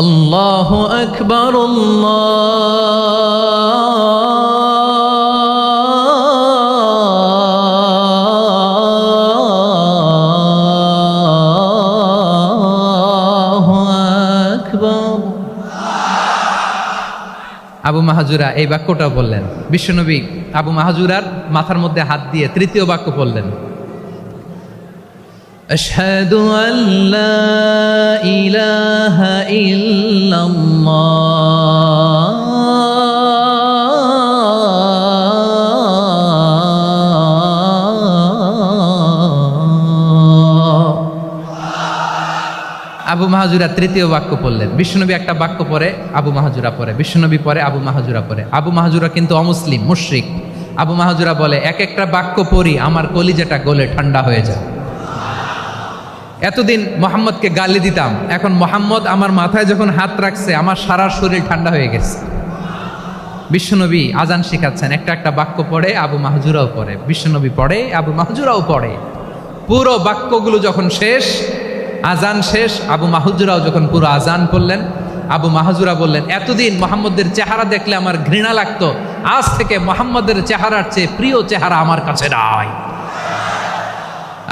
আল্লাহু আকবার আল্লাহু আকবার। আবু মাহাজুরা এই বাক্যটা বললেন। বিশ্বনবী আবু মাহাজুরার মাথার মধ্যে হাত দিয়ে তৃতীয় বাক্য বললেন, আশহাদু আল্লা ইলাহা ইল্লাল্লাহ। আবু মাহাজুরা তৃতীয় বাক্য পড়লেন। বিশ্বনবী একটা বাক্য পরে আবু মাহাজুরা পরে, বিশ্বনবী পরে আবু মাহাজুরা পরে। আবু মাহাজুরা কিন্তু অমুসলিম, মুশরিক। আবু মাহাজুরা বলে, এক একটা বাক্য পড়ি আমার কলিজাটা গলে ঠান্ডা হয়ে যায়। এতদিন মোহাম্মদকে গালি দিতাম, এখন মোহাম্মদ আমার মাথায় যখন হাত রাখছে আমার সারা শরীর ঠান্ডা হয়ে গেছে। বিশ্বনবী আজান শিখাচ্ছেন, একটা একটা বাক্য পড়ে আবু মাহাজুরাও পড়ে, বিশ্বনবী পড়ে আবু মাহাজুরাও পড়ে। পুরো বাক্যগুলো যখন শেষ, আজান শেষ, আবু মাহাজুরাও যখন পুরো আজান পড়লেন, আবু মাহাজুরা বললেন, এতদিন মোহাম্মদের চেহারা দেখলে আমার ঘৃণা লাগতো, আজ থেকে মোহাম্মদের চেহারার চেয়ে প্রিয় চেহারা আমার কাছে নাই।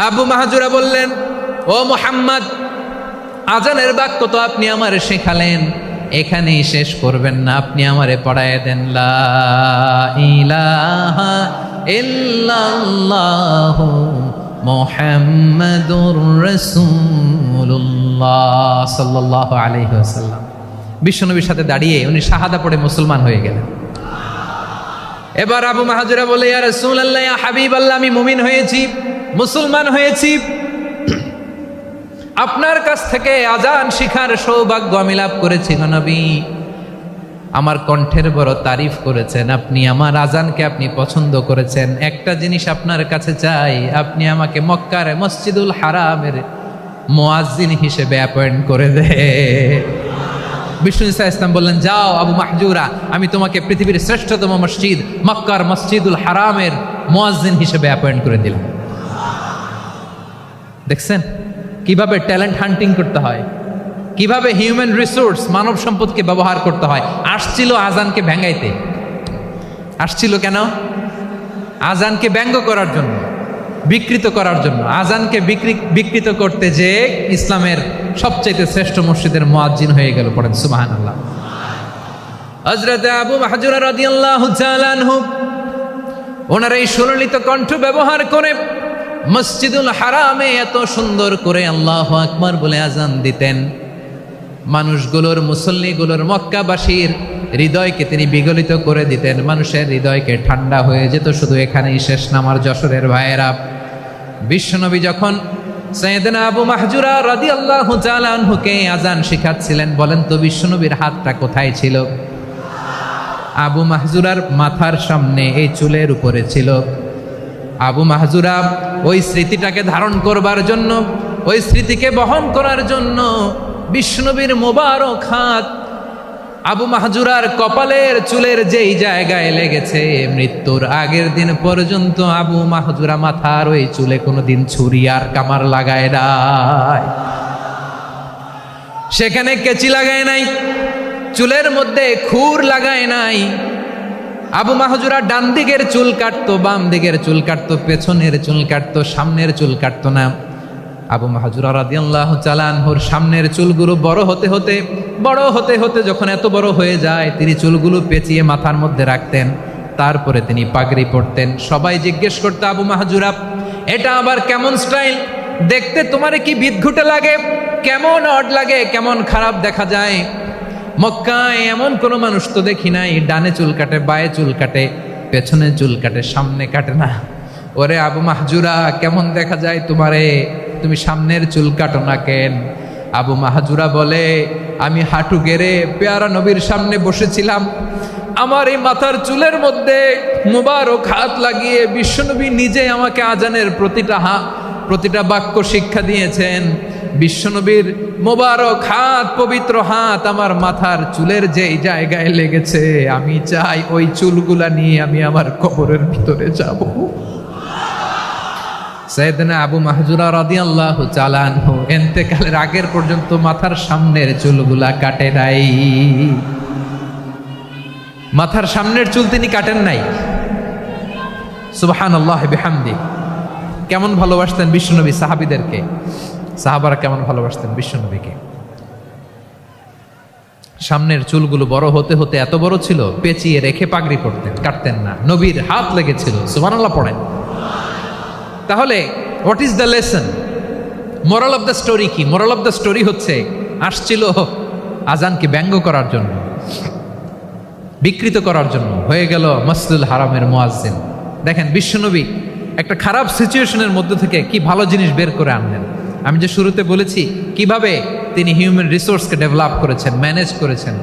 আবু মাহাজুরা বললেন, ও মুহাম্মদ, আজানের বাক্য তো আপনি আমারে শেখালেন, এখানেই শেষ করবেন না, আপনি আমারে পড়ায় দেন লা ইলাহা ইল্লাল্লাহু মুহাম্মাদুর রাসূলুল্লাহ সাল্লাল্লাহু আলাইহি ওয়াসাল্লাম। বিশ্বনবীর সাথে দাঁড়িয়ে উনি শাহাদা পড়ে মুসলমান হয়ে গেলেন। এবার আবু মাহাজুরা বলে, ইয়া রাসূলুল্লাহ, ইয়া হাবিবাল্লাহ, আমি মুমিন হয়েছি, মুসলমান হয়েছি, আপনার কাছ থেকে আজান শিখার সৌভাগ্য আমি লাভ করেছি গো নবী। আমার কণ্ঠের বড় তারিফ করেছেন আপনি, আমার আজানকে আপনি পছন্দ করেছেন। একটা জিনিস আপনার কাছে চাই, আপনি আমাকে মক্কার মসজিদুল হারামের মুয়াজ্জিন হিসেবে অ্যাপয়েন্ট করে দে। বিষ্ণু ইসা ইসলাম বললেন, যাও আবু মাহজুরা, আমি তোমাকে পৃথিবীর শ্রেষ্ঠতম মসজিদ মক্কার মসজিদুল হারামের মুয়াজ্জিন হিসেবে অ্যাপয়েন্ট করে দিলাম। দেখছেন কিভাবে ট্যালেন্ট হান্টিং করতে হয়, কিভাবে হিউম্যান রিসোর্স মানব সম্পদকে ব্যবহার করতে হয়। আসছিল আজানকে ভেঙাইতে, আসছিল কেন? আজানকে ব্যঙ্গ করার জন্য, বিকৃত করার জন্য। আজানকে বিকৃত করতে যে ইসলামের সবচেয়ে শ্রেষ্ঠ মসজিদের মুয়াজ্জিন হয়ে গেল। পড়েন সুবহানাল্লাহ। হযরত আবু মাহজুরা রাদিয়াল্লাহু তাআলা আনহু ওনার এই সুললিত কণ্ঠ ব্যবহার করে মসজিদুল হারামে এত সুন্দর করে আল্লাহু আকবার বলে আজান দিতেন, মানুষগুলোর, মুসল্লিগুলোর, মক্কাবাসীর হৃদয়কে তিনি বিগলিত করে দিতেন, মানুষের হৃদয়কে ঠান্ডা হয়ে যেত। শুধু এখানেই শেষ না আমার যশোরের ভাইয়েরা। বিশ্বনবী যখন সাইয়েদনা আবু মাহজুরা রাদিয়াল্লাহু তাআলা আনহুকে আজান শিখাচ্ছিলেন, বলেন তো বিশ্বনবীর হাতটা কোথায় ছিল? আবু মাহজুরার মাথার সামনে, এই চুলের উপরে ছিল। আবু মাহজুরা ওই স্মৃতিটাকে ধারণ করবার জন্য, ওই স্মৃতিকে বহন করার জন্য বিশ্বনবীর মোবারক হাত আবু মাহজুরার কপালের চুলের যেই জায়গায় লেগেছে, মৃত্যুর আগের দিন পর্যন্ত আবু মাহজুরা মাথার ওই চুলে কোনোদিন ছুরি আর কামার লাগায় নাই, সেখানে কেচি লাগায় নাই, চুলের মধ্যে খুর লাগায় নাই। আবু মাহজুরা ডান দিকের চুল কাটতো, বাম দিকের চুল কাটতো, পেছনের চুল কাটতো, সামনের চুল কাটতো না। আবু মাহজুরা রাদিয়াল্লাহু তাআলা আনহুর সামনের চুলগুলো বড় হতে হতে যখন এত বড় হয়ে যায়, তিনি চুলগুলো পেঁচিয়ে মাথার মধ্যে রাখতেন, তারপরে তিনি পাগড়ি পরতেন। সবাই জিজ্ঞেস করতো, আবু মাহজুরা, এটা আবার কেমন স্টাইল? দেখতে তোমারে কি বিদঘুটে লাগে? কেমন অড লাগে, কেমন খারাপ দেখা যায়? মক্কায় এমন কোনো মানুষ তো দেখি নাই, ডানে চুল কাটে, বায়ে চুল কাটে, পেছনে চুল কাটে, সামনে কাটে না। ওরে আবু মাহজুরা, কেমন দেখা যায় তোমারে? তুমি সামনের চুল কাটো না কেন? আবু মাহজুরা বলে, আমি হাঁটু গেড়ে পেয়ারা নবীর সামনে বসেছিলাম, আমার এই মাথার চুলের মধ্যে মুবারক হাত লাগিয়ে বিশ্বনবী নিজে আমাকে আজানের প্রতিটা বাক্য শিক্ষা দিয়েছেন। বিশ্বনবীর মোবারক হাত, পবিত্র হাত আমার মাথার চুলের যেই জায়গায় লেগেছে, আমি চাই ওই চুলগুলা নিয়ে আমি আমার কবরের ভিতরে যাব। সাইয়েদনা আবু মাহজুরা রাদিয়াল্লাহু তাআলা আনহু ইন্তেকালের আগের পর্যন্ত মাথার সামনের চুলগুলা কাটে নাই। মাথার সামনের চুল তিনি কাটেন নাই। সুবহানাল্লাহ বিহামদি। কেমন ভালোবাসতেন বিশ্বনবী সাহাবীদেরকে, সাহাবারা কেমন ভালোবাসতেন বিশ্বনবীকে। সামনের চুলগুলো বড় হতে হতে এত বড় ছিল, পেঁচিয়ে রেখে পাগড়ি পরতেন, কাটতেন না। নবীর হাত লেগেছিল। সুবহানাল্লাহ পড়েন। তাহলে what is the lesson, moral of the story কি? মোরাল অফ দ্য স্টোরি হচ্ছে, আসছিল আজানকে ব্যঙ্গ করার জন্য, বিকৃত করার জন্য, হয়ে গেল মসজিদুল হারামের মুয়াজ্জিন। দেখেন বিশ্বনবী একটা খারাপ সিচুয়েশনের মধ্যে থেকে কি ভালো জিনিস বের করে আনলেন। আমি যে শুরুতে বলেছি কিভাবে তিনি হিউম্যান রিসোর্সকে ডেভেলপ করেছেন, ম্যানেজ করেছেন।